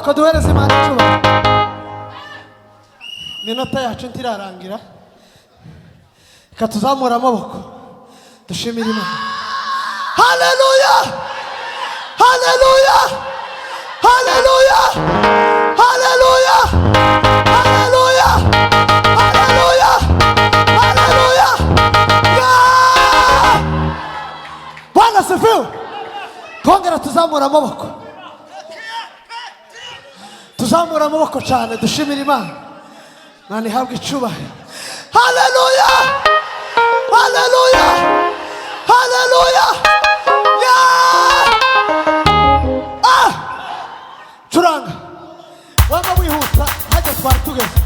amaboko duhereze Imana icyubahiro. Minota yacu ntirarangira, reka tuzamura amaboko dushimire Imana. Haleluya, haleluya, haleluya, haleluya, haleluya, haleluya, haleluya. Bwana asifiwe. Twongera tuzamura amaboko, tuzamura amaboko cyane dushimire Imana. Imana ihabwe icyubahiro. Haleluya, haleluya, haleluya. Curanga waba wihuta hajya twari tugeze,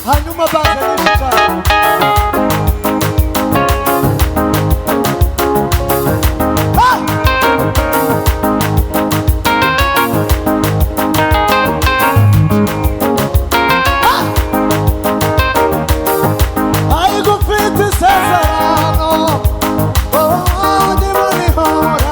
hanyuma baza nyinshi cyane. Aigufite isezerano, oh, ndimo nihora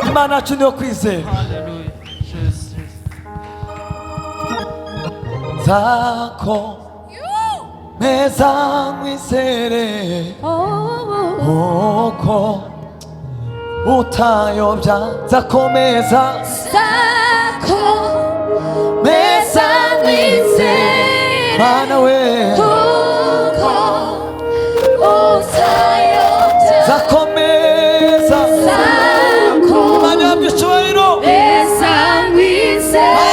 Imana yacu niyo kwizera. Zako meza mwizere uko utayobya. Zakomeza zako meza mwizere Mana we uko utayobya. zakomeza zako Mana y'icyubahiro meza mwizere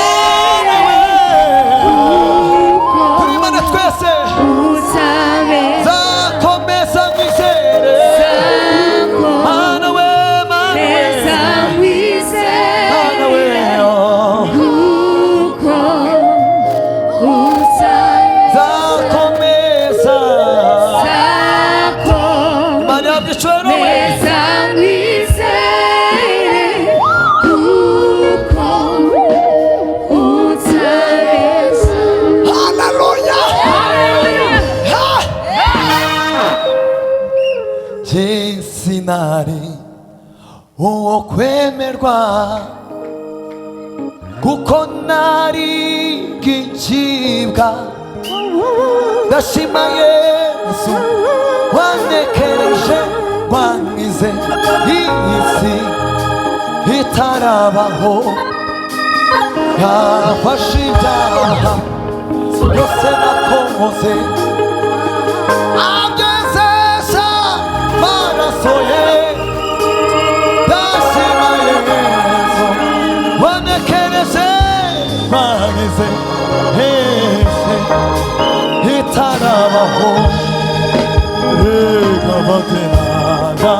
turi Imana twese. utabeza. Zakomeza mwizere zako Mana we Mana meza we mwizere Mana we uko utabeza. zakomeza zako Mana y'icyubahiro meza mwizere uko utabeza. Hallelujah. Hallelujah. sinari uwo kwemerwa kuko nari gicibwa ndashima Yesu wantekereje wankize isi itarabaho yafashe ibyaha byose nakoze agezesha amaraso ye ndashima Yesu wantekereje wankize isi itarabaho reka batenaga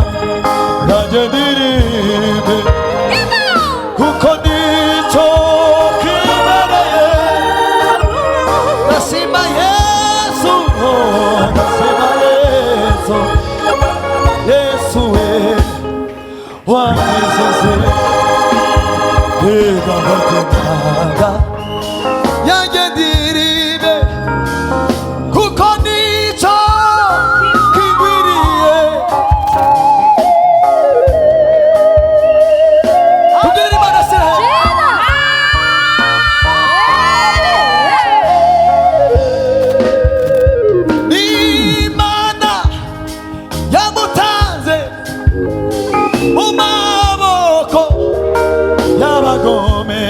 nanjye ndirimbe kuko nicyo kibereye ndashima Yesu ndashima Yesu Yesu we wankize reka batenaga nanjye ndirimbe kuko nicyo kikwiriye kubwira Imana n'Imana yamutanze mu maboko y'abagome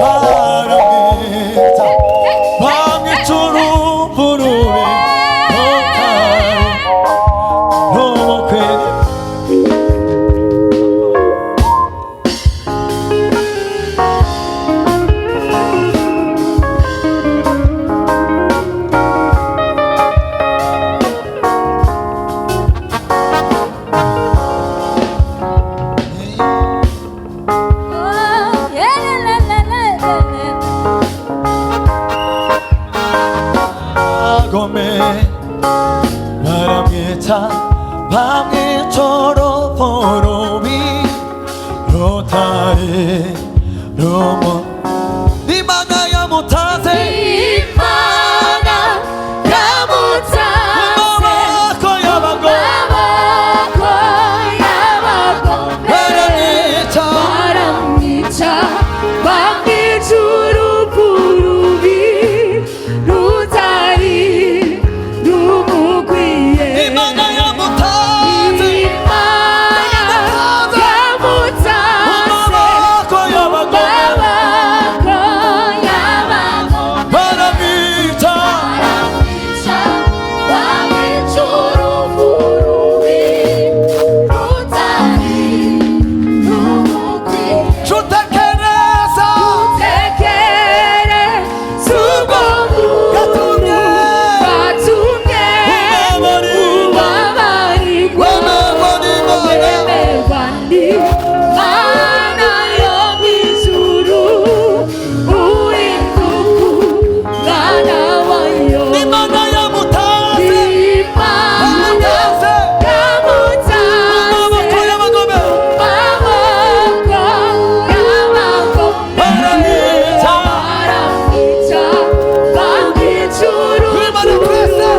baramwita bamwica urupfu rubi n'ubukwe abagome baramwica bamwica urupfu rubi rutari rumu Imana yamutanze Imana yamutanze mu maboko y'abagome baramwica baramwica bamwica urupfu rubi rutari rumukwiye Imana yamutanze Imana yamutanze mu maboko y'abagome baramwica tutekereza Imana yamutanze yamutanze mu maboko y'abagome baramwica Imana twese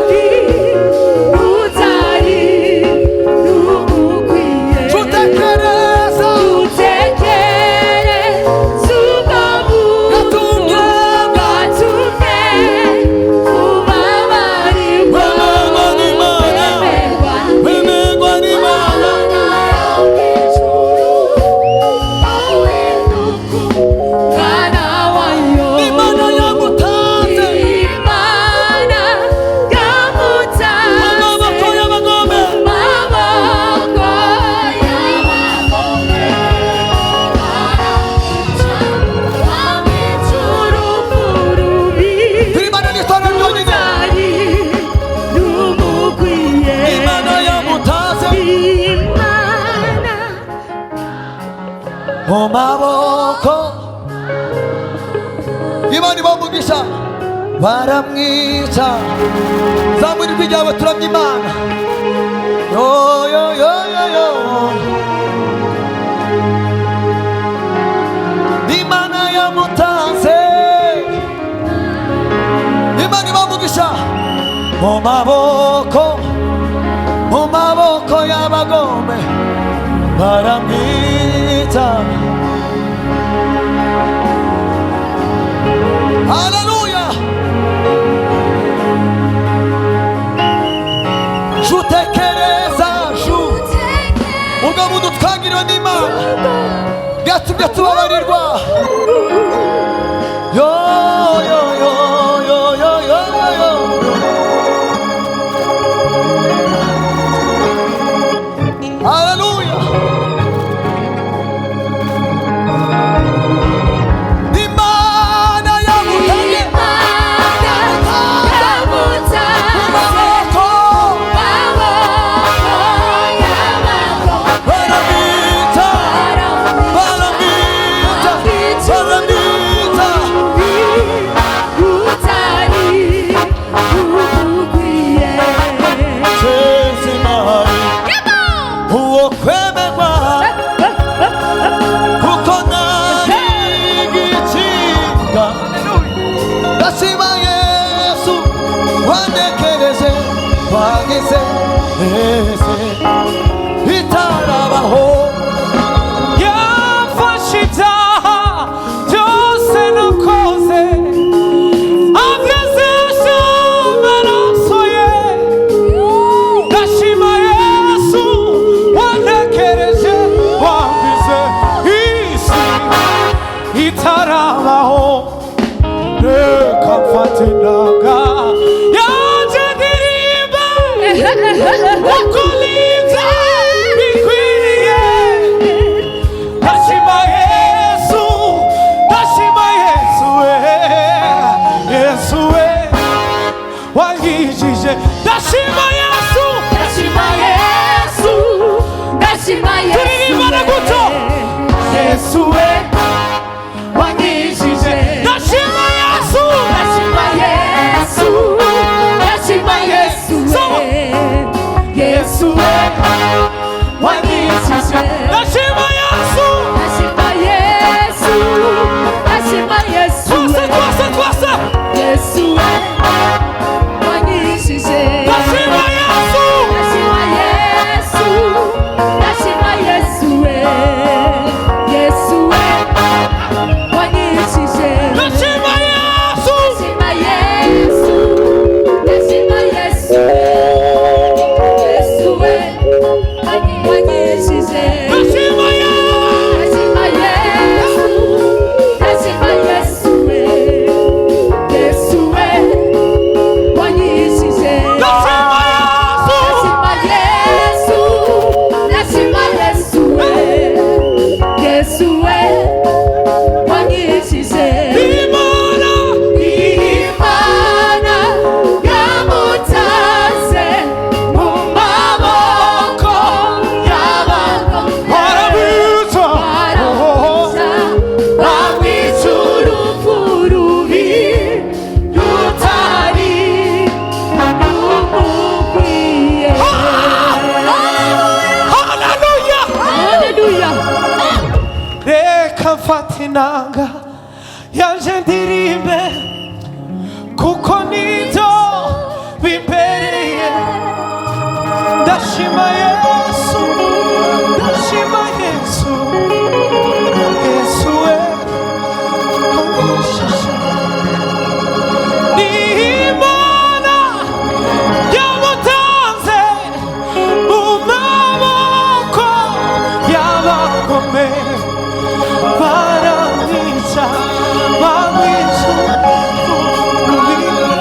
tutekereza wemerwa n'Imana Imana yamutanze mu maboko y'abagome Imana n'itora ryonyine Imana yamutanze mu maboko Imana ibamugisha baramwica zamura ijwi ryawe turamya Imana yo yo yo yo yo Imana yamutanze Imana ibamugisha mu maboko y'abagome baramwica n'imana yatumye tubabarirwa. Yo yo yo yo yo yo yo. Haleluya. Imana yamutanze itarabaho yafashe ibyaha byose nakoze agezesha amaraso ye. ndashima Yesu wantekereje wangize isi itarabaho. reka mfate inanga yanjye ndirimbe uko niza bikwiriye. ndashima Yesu we, Yesu we wangijije. ndashima Yesu turirimbane gutyo. Yesu we wangijije. ndashima Yesu Yesu we wangijije. ndashima Yesu. twese Yesu we wanyishije. ndashima Yesu. Ndashima Yesu. Ndashima Yesu we. Yesu we wanyishije. ndashima Yesu. Ndashima Yesu. Ndashima Yesu we. Yesu we wanyishije. ndashima Yesu. Ndashima Yesu. Ndashima Yesu we. Yesu we wanyishije. ndashima Yesu. Ndashima Yesu we. Yesu we wanyishije. Imana Imana yamutanze mu maboko y'abagome. barabica Baramuca bamwica urupfu rubi rutari rumukwiye. haleluya. Haleluya. reka mfate inanga yanje ndirimbe kuko nibyo bimbereye. ndashima Yesu. ndashima Yesu. Yesu we wangijije. ni Imana yamutanze mu maboko y'abagome. baramwica bamwica urupfu rubi.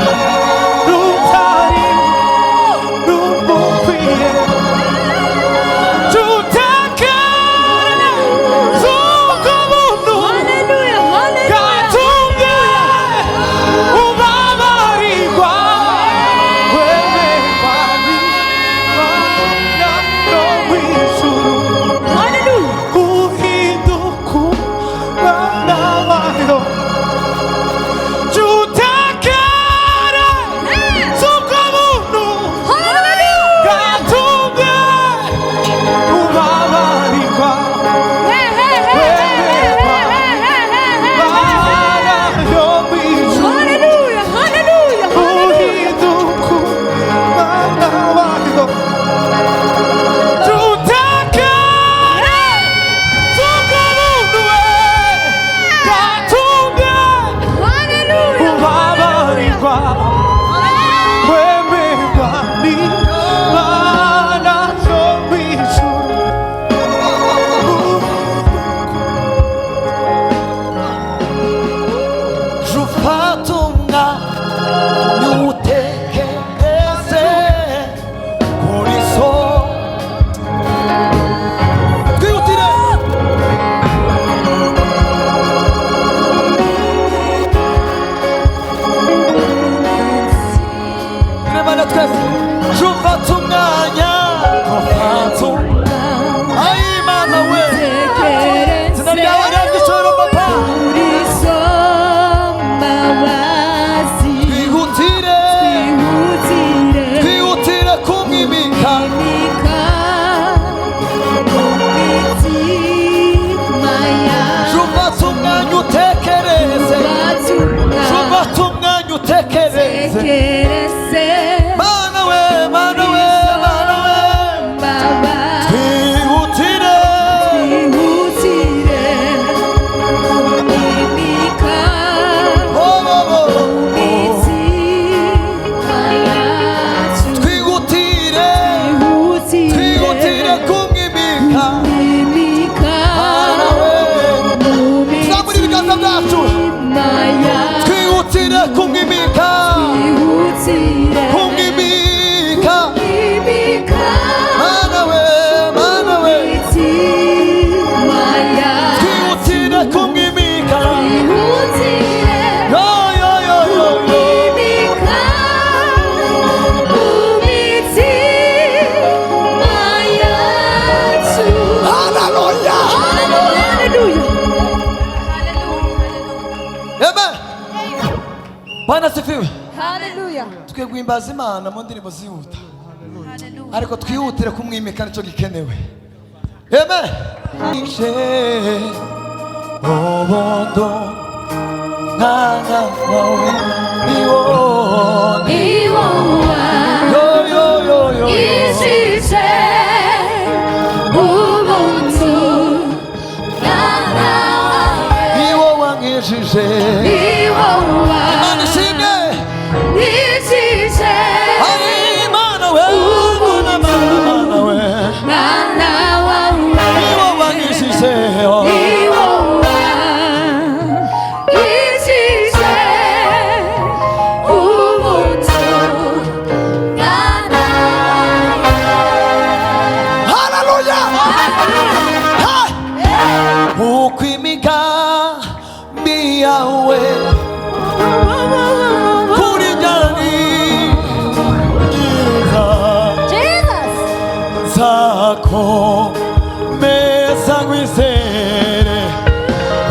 twese ufata umwanya ufata ayi mana we izina ryawe ryagishoro papa twihutire kumwimika ufata umwanya utekereze ufata umwanya utekereze mana we mana we mana we twihutire twihutire kumwimika mana we tuzamura ibiganza byacu twihutire kumwimika kumwimika mana we mana we twihutire kumwimika yo yo yo yo yo Amen. Bwana sifiwe. Twe guhimbaza Imana mu ndirimbo zihuta ariko twihutire kumwimika nicyo gikenewe. Amen. Obondo nana wawe niwone yo yo yo yo niwo wangishije Imana ishimwe ari Imana we Imana we niwo wangishije haleluya ukwimika miyawe kuri jani zako meza ngwizere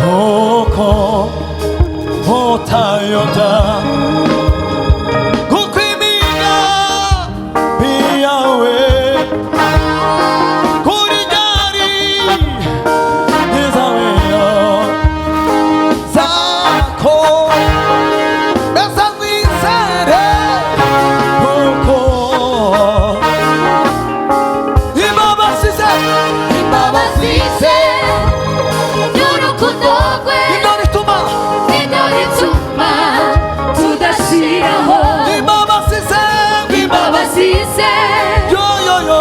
koko utayota ukwimika miyawe kuri jani nizaweyo zako meza ngwizere koko imabasize nibyo bituma imabasize yo yo yo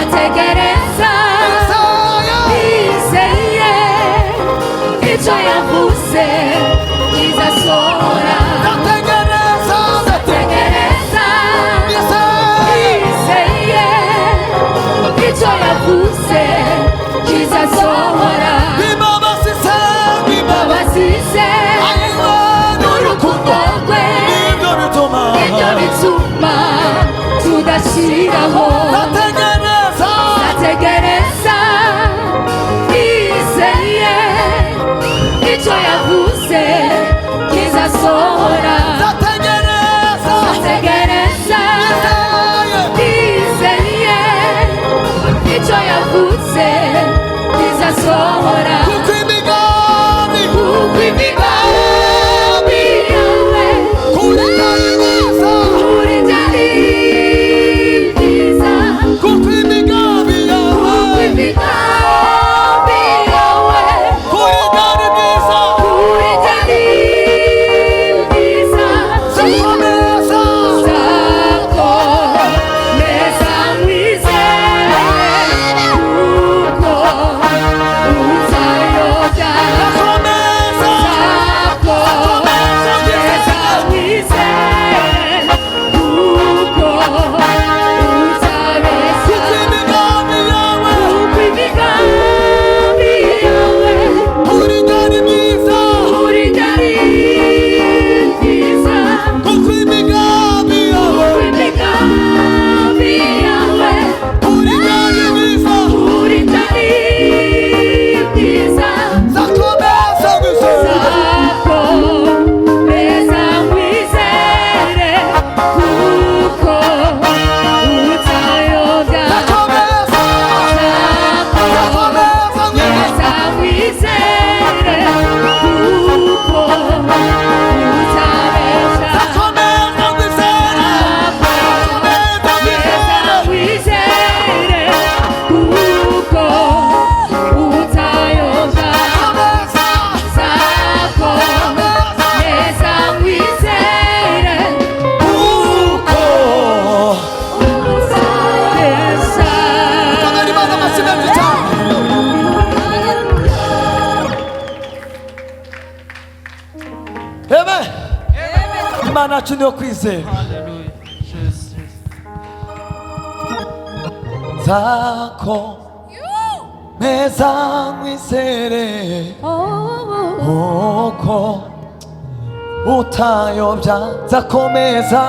zategereza icyo yavuze kizasohora zategereza yizeye icyo yavuze kizasohora imabasize n'urukundo rwe nibyo bituma tudashiraho zategereza yizeye icyo yavuze kizasohora zategereza yizeye icyo yavuze kizasohora kuko imigambi yawe kuri byari byiza kuko imigambi yawe kuri byari byiza Uza imana yacu niyo kwizera. zakomeza nkwizere uko utayobya, zakomeza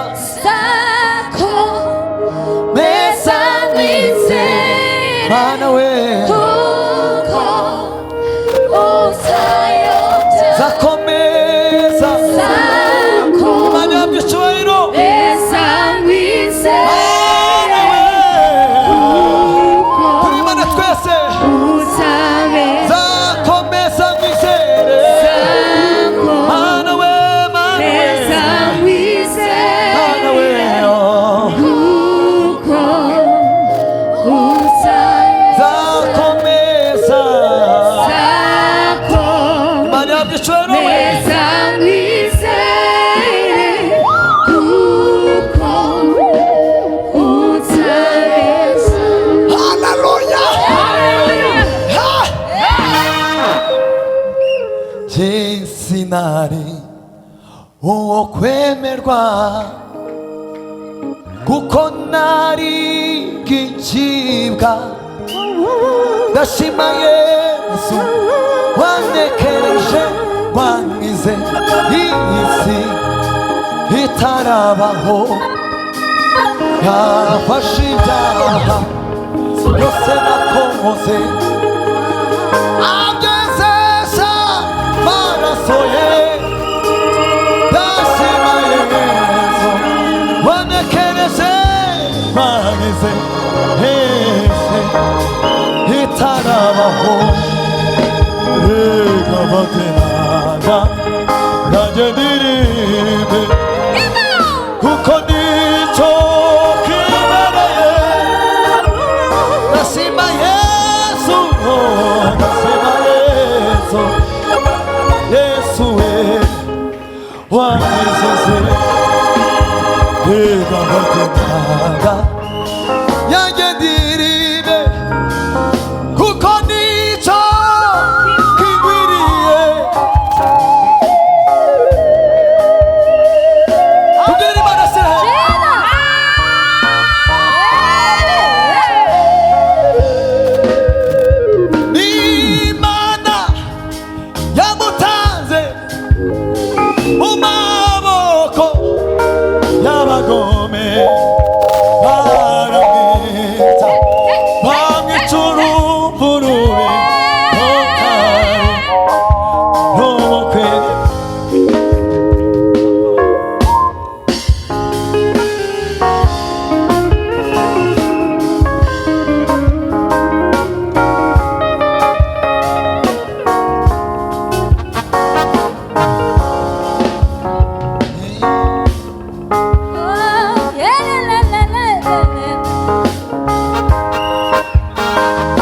nkwizere mana we, kuko utayobya, zakomeza mana y'icyubahiro, nkwizere turi Imana twese, zakomeza nkwizere mana we, mana we, mana we, zakomeza mana y'icyubahiro we, sinari uwo kwemerwa kuko nari igicibwa, ndashima Yesu wanekereje wankize iyi si itarabaho, yafashe ibyaha byose nakoze agezesha maraso ye, ndashima Yesu wanekereje wankize hese itarabaho, reka baterana nanjye ndirimbe kuko nicyo kibereye, ndashima Yesu, ndashima Yesu, Yesu we wankize, reka baterana nanjye ndirimbe kuko nicyo kikwiriye, tubwire Imana se ni Imana yamutanze mu maboko y'abagome, baramwita bamwica urupfu rubi, n'ubukwe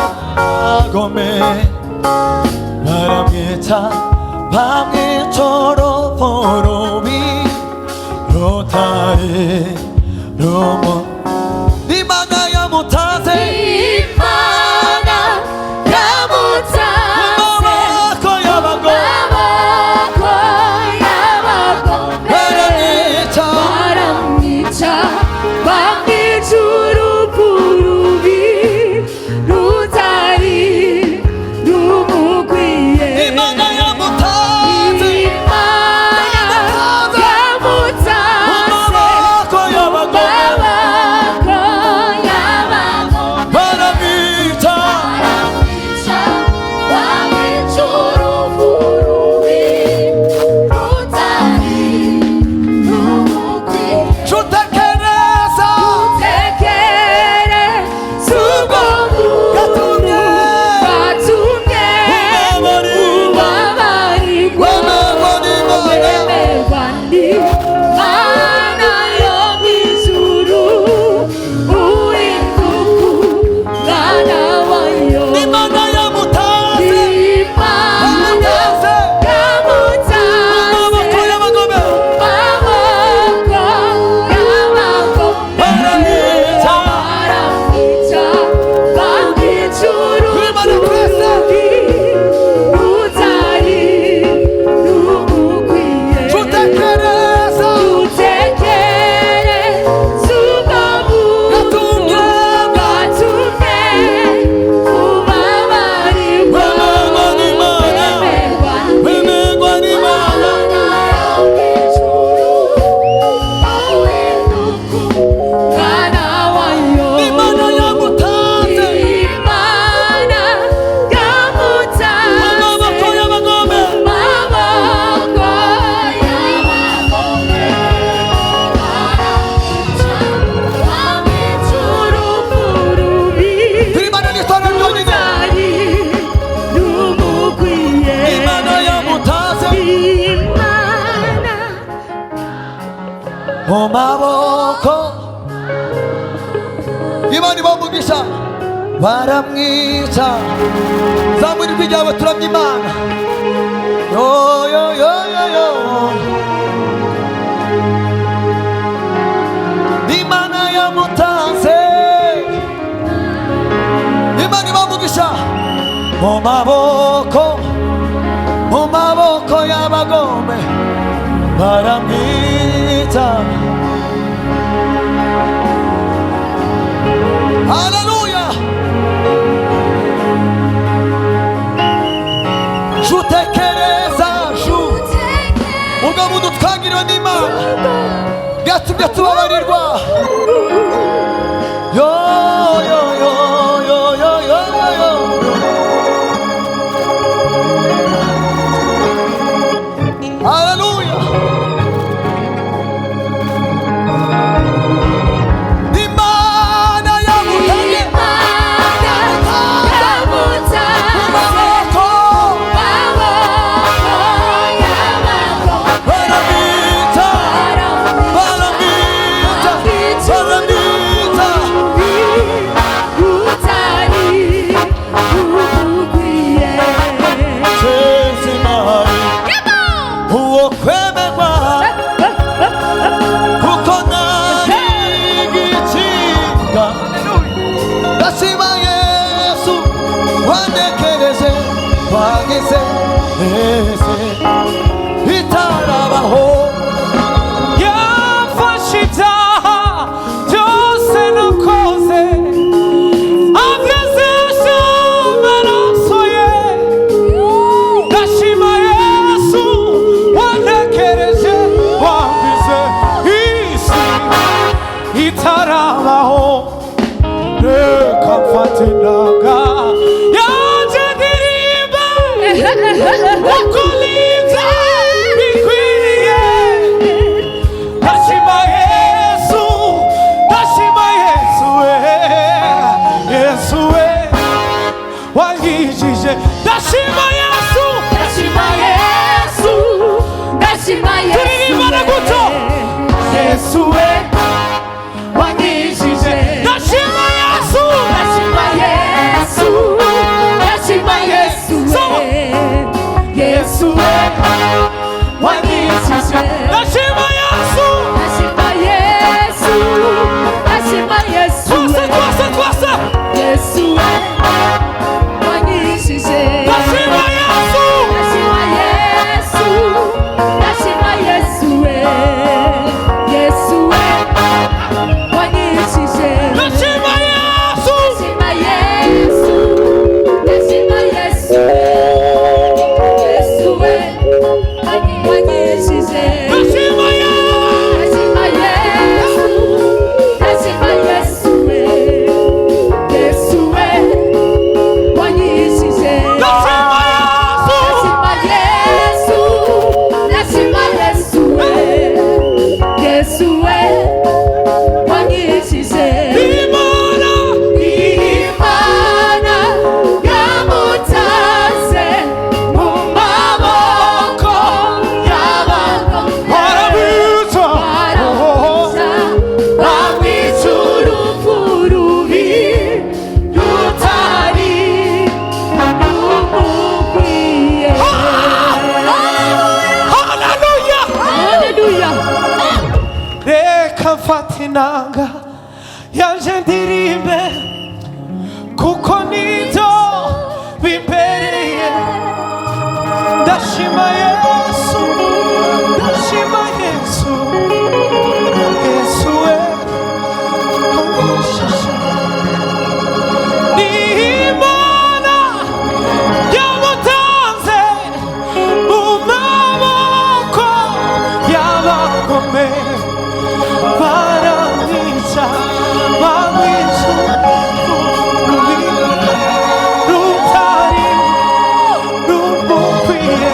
abagome baramwica bamwica urupfu rubi rutari rumu, Imana yamutanze mu maboko y'abagome, baramwica Imana yamutanze mu maboko y'abagome, mu maboko Imana ibamugisha baramwica zamura ijwi ryawe turamya Imana yo yo yo yo yo Imana yamutanze Imana ibamugisha mu maboko y'abagome baramwica Haleluya Jutekereza ju ubwo buntu twagiriwe n'Imana bwatumye tubabarirwa yo yo yo yo yo yo yo Haleluya Imana yamutanze baramwica uwo kwemerwa kuko nari igikinga ndashima Yesu wandekereje wagize ese bitarabaho yafashe ibyaha byose nakoze agezesha amaraso ye ndashima Yesu wantekereje wagize isi itarabaho reka mfate inanga yanjye ndirimbe uko niza bikwiriye ndashima Yesu we Yesu we wangijije ndashima Yesu turirimbana guto Yesu we wangijije ndashima Yesu Yesu we wangijije ndashima Yesu twase Yesu wanyishije ndashima Yesu ndashima Yesu ndashima mfata inanga yanje ndirimbe kuko nibyo bimbereye ndashima Yesu Yesu we ni Imana yamutanze mu maboko y'abagome baramwica rutari rumukwiye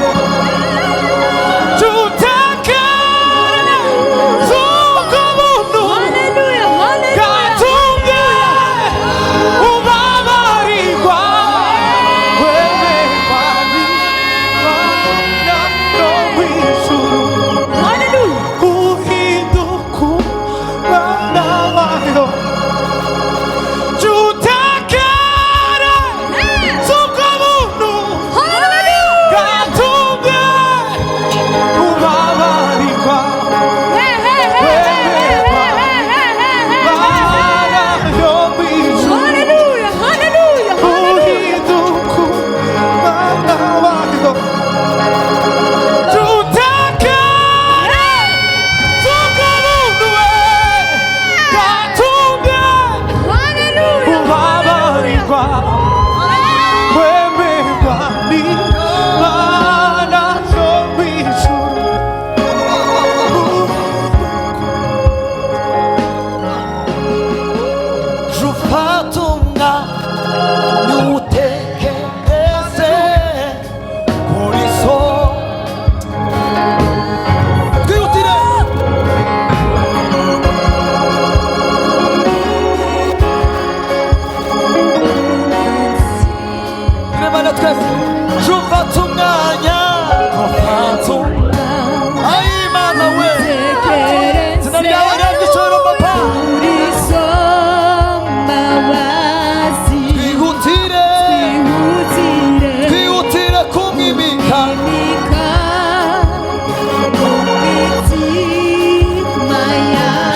twese jufata umwanya ayi mana we izina ryawe ryagiciro papa twihutire kumwimika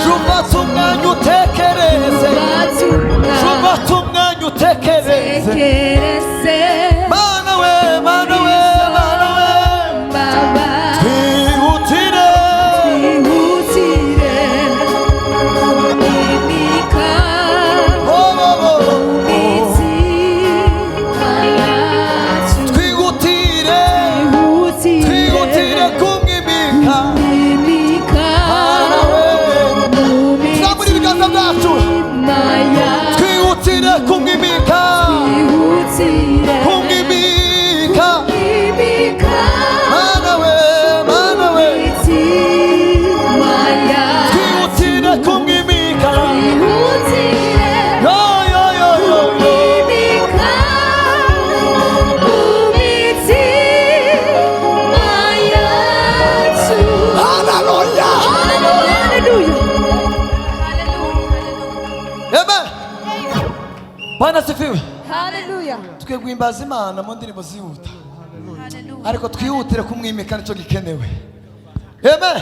jufata umwanya utekereze jufata umwanya utekereze mana we mana we mana we twihutire twihutire kumwimika mana we tuzamura ibiganza byacu twihutire kumwimika kumwimika mana we mana we twihutire kumwimika yo yo yo yo yo haleluya amen Bwana sifiwe twe guhimbaza Imana mu ndirimbo zihuta ariko twihutire kumwimika nicyo gikenewe amen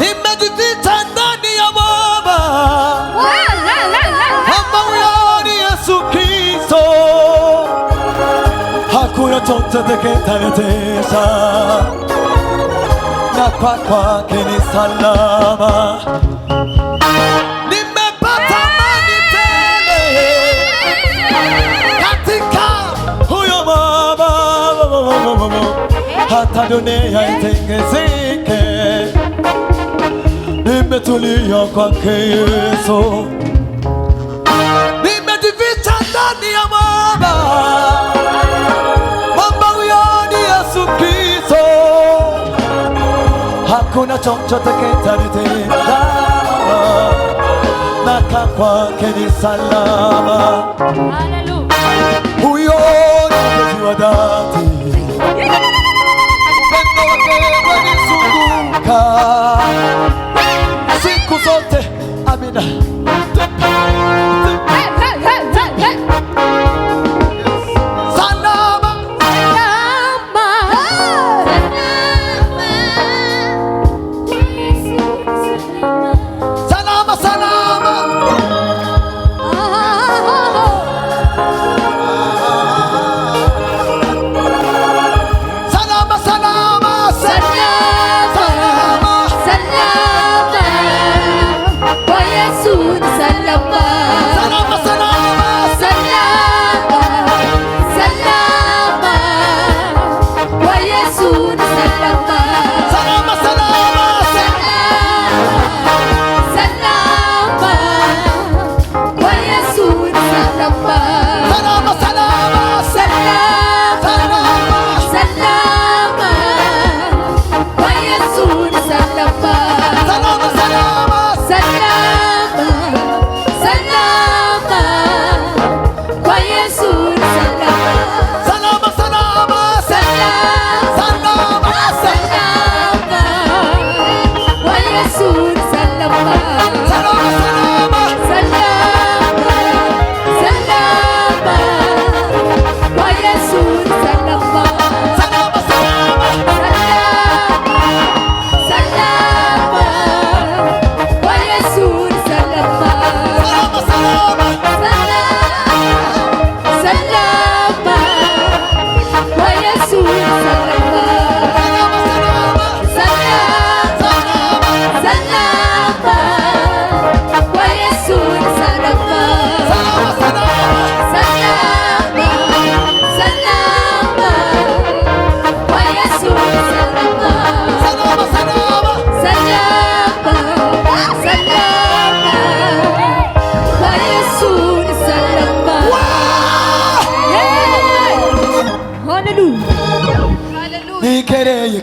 nimejivita ndani ya Baba ambaye ni Yesu Kristo hakuna chochote kitanitisha na kwake ni salama nimepata amani tele katika huyo Baba hata dunia itengezeke nimetulia kwake Yesu nimejificha ndani ya Baba Baba huyo ni Yesu Kristo hakuna chochote kitanitisha na kwake ni salama huyo ni mpenzi wa dhati upendo wake wanizunguka siku zote amina salama salama salama salama salama salama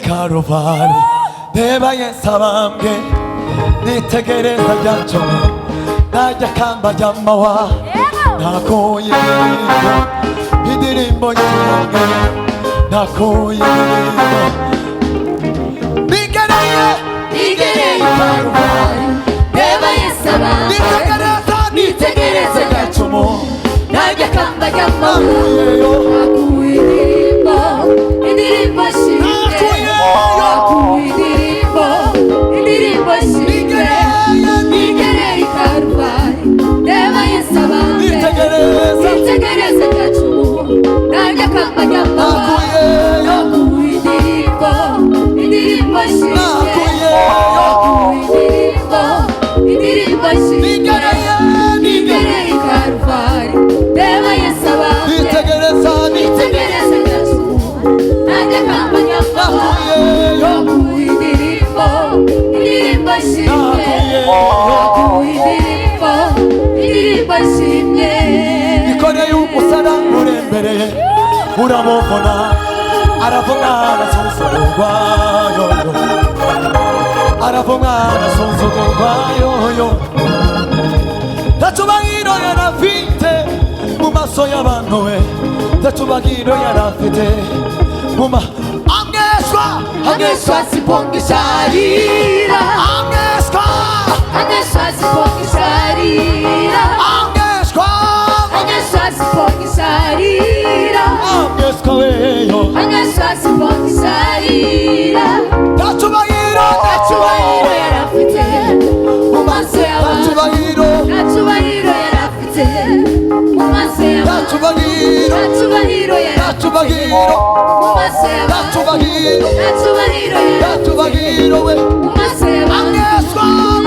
Karuvali Devaye Savamge Nitegereza Janchomo Naja Kamba Jamawa Nako Yedirimbo Idirimbo Yedirimbo Nako Yedirimbo Nigereye Karuvali Devaye Savamge Nitegereza Janchomo Naja Kamba Jamawa Nakuidirimbo Idirimbo Shimge Idirimbo Shimge Nigereye Karuvali Devaye Savamge Nitegereza Janchomo Naja Kamba Jamawa Nakuidirimbo Idirimbo Shimge Idirimbo Shimge Nigereye Karuvali Devaye Savamge Nitegereza Janchomo Naja Kamba Jamawa Nakuidirimbo Idirimbo Shimge Idirimbo Shimge Nikoreye umusara urembereye uramubona aravuna arasuzugurwa yoyo aravuna arasuzugurwa yoyo Tachubagiro yarafite mu maso y'abantu we Tachubagiro yarafite mu Ameshwa sipongisharira Ameshwa sipongisharira Ameshwa sipongisharira weyo Ameshwa sipongisharira Tachubagiro yarafite mu maso y'abantu Tachubagiro yarafite mu maso y'abantu Tachubagiro yarafite mu maso y'abantu Tachubagiro we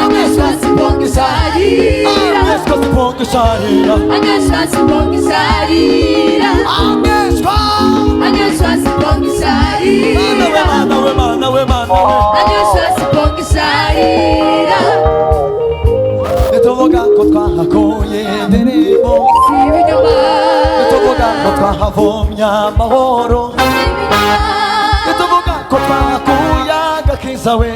Ameshwa sipongisharira Ameshwa sipongisharira Ameshwa sipongisharira Ameshwa sipongisharira Mana we Ameshwa sipongisharira Nituvuga ko twahakuye indirimbo Nituvuga ko twahavomye amahoro Nituvuga ko twahakuye agakiza we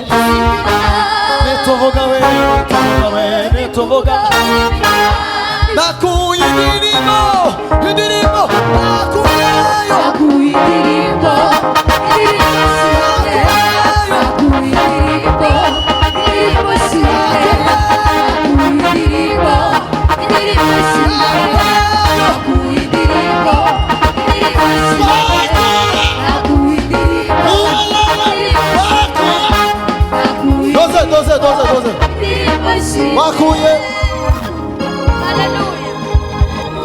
Nituvuga Nakuye indirimbo nakuyeyo Nakuidirimbo doze Makuye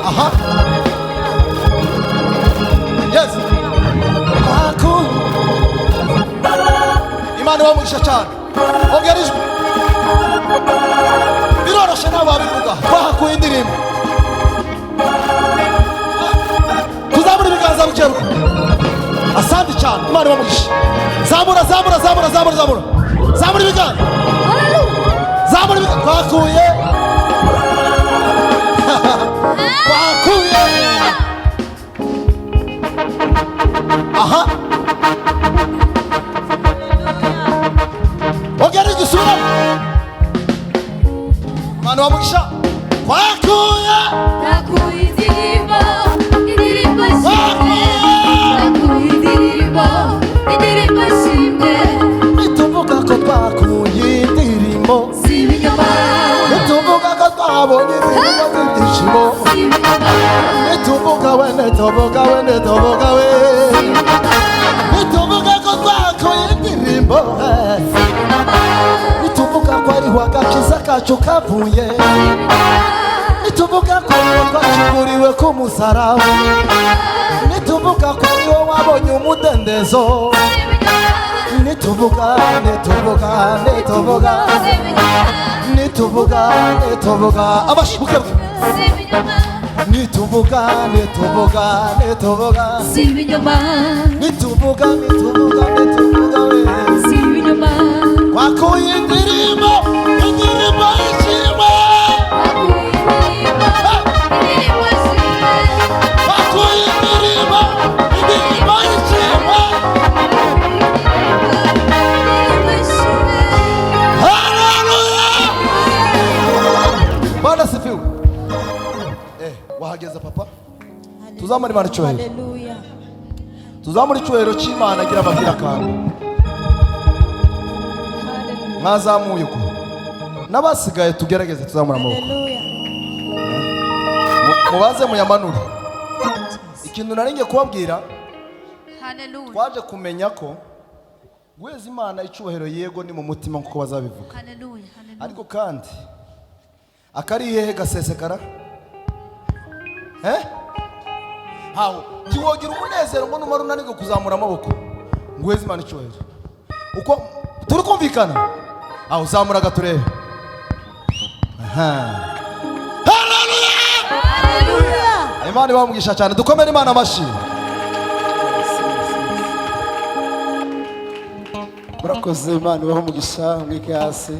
Aha Yes Makuye Imana wamugisha cyane Ongera ijwi Biroroshe nawe wabivuga Twahakuye indirimbo Tuzamura ibiganza bikeruka Asante cyane Imana wamugisha Zamura ibiganza Zamura ibiganza Twahakuye Twahakuye Aha Ongera igisura Imana wamugisha Twahakuye Nakuidirimbo shimwe Nituvuga ko twakuye indirimbo Sibinyoma Nituvuga ko twabonye indirimbo z'ibyishimo Nituvuga we Nituvuga ko twakuye indirimbo Nituvuga ko ariho agakiza kacu kavuye Nituvuga ko twacukuriwe ku musaraba Nituvuga ko ariho wabonye umudendezo Nituvuga abashibuke Nituvuga Sibinyoma Nituvuga we Sibinyoma Wakuye indirimbo ishimwe Wakuye indirimbo ishimwe tuzamure Imana icyubahiro. Haleluya. Tuzamure icyubahiro cy'Imana agira ababwira kandi. Mwazamuye uko. N'abasigaye tugerageze tuzamura amaboko. Haleluya. Mubaze muyamanure. Ikintu naringe kubabwira. Haleluya. Twaje kumenya ko guheza Imana icyubahiro yego ni mu mutima nkuko bazabivuga. Haleluya. Ariko kandi akari hehe gasesekara? Hawo tiwogira umunezero ngo numara unanirwe kuzamura amaboko guheza Imana icyubahiro. Uko turi kumvikana? Aho zamuraga turebe. Haleluya. Imana ibamugisha cyane. Dukomere Imana amashi. Murakoze Imana ibahe umugisha mwike hasi.